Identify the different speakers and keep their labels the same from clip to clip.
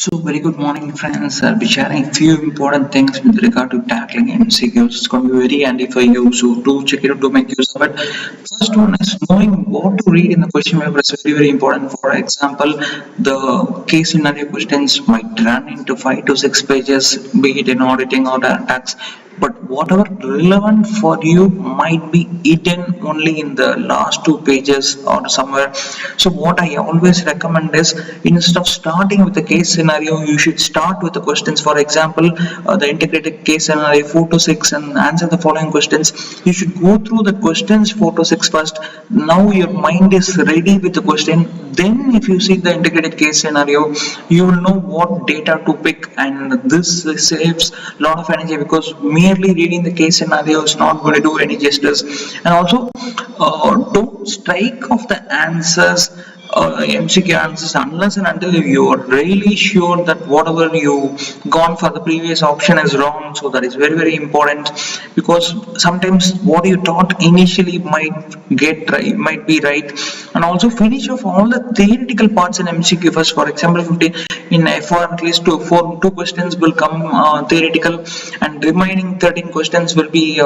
Speaker 1: So very good morning friends. I'll be sharing a few important things with regard to tackling MCQs. It's going to be very handy for you, so do check it out to make use of it. First one is knowing what to read in the question paper is very important. For example, the case scenario questions might run into 5 to 6 pages, be it in auditing or data tax. But whatever relevant for you might be hidden only in the last 2 pages or somewhere. So what I always recommend is, instead of starting with the case scenario, you should start with the questions. For example, the integrated case scenario 4 to 6 and answer the following questions. You should go through the questions 4 to 6 first. Now your mind is ready with the question. Then if you see the integrated case scenario, you will know what data to pick, and this saves a lot of energy, because merely reading the case scenario is not going to do any justice. And also, don't strike off the answers, MCQ answers, unless and until you are really sure that whatever you gone for the previous option is wrong. So that is very important, because sometimes what you thought initially might be right. And also finish off all the theoretical parts in MCQ first. For example, 15 in FR, at least two questions will come theoretical, and remaining 13 questions will be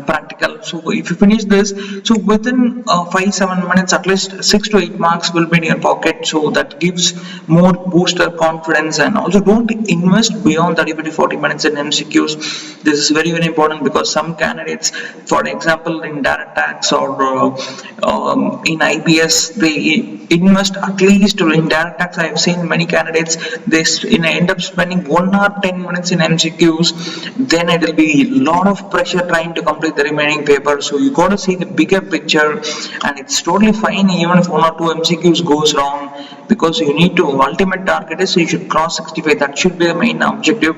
Speaker 1: practical. So if you finish this, so within 5-7 minutes, at least 6 to 8 marks will be in your pocket. So that gives more booster confidence. And also don't invest beyond 30 to 40 minutes in MCQs. This is very important, because some candidates, for example in data tax or in IBS, they invest at least. In data tax, I have seen many candidates, they end up spending 1 hour 10 minutes in MCQs. Then it will be a lot of pressure trying to complete the remaining paper. So you got to see the bigger picture, and it's totally fine even if 1 or 2 MCQs goes wrong, because you need to, ultimate target is you should cross 65. That should be the main objective.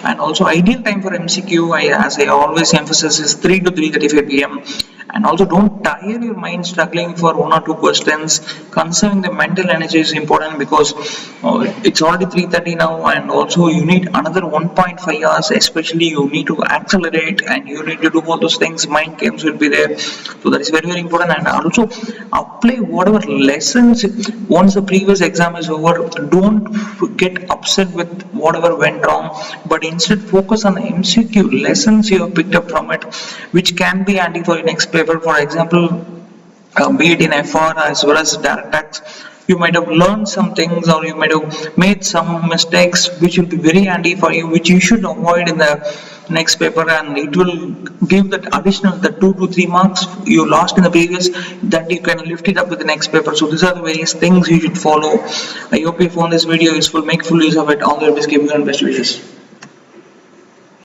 Speaker 1: And also ideal time for MCQ, as I always emphasize, is 3 to 3:35 p.m. And also don't tire your mind struggling for 1 or 2 questions. Conserving the mental energy is important, because it's already 3:30 now, and also you need another 1.5 hours. Especially you need to accelerate, and you need to do all those things. Mind games will be there, so that is very important. And also apply whatever lessons once the previous exam is over. Don't get upset with whatever went wrong, but instead focus on the MCQ lessons you have picked up from it, which can be handy for your next paper. For example, be it in FR as well as data tax, you might have learned some things, or you might have made some mistakes which will be very handy for you, which you should avoid in the next paper, and it will give that additional, the 2 to 3 marks you lost in the previous, that you can lift it up with the next paper. So these are the various things you should follow. I hope you found this video useful. Make full use of it. All the best. Keep going. Best wishes.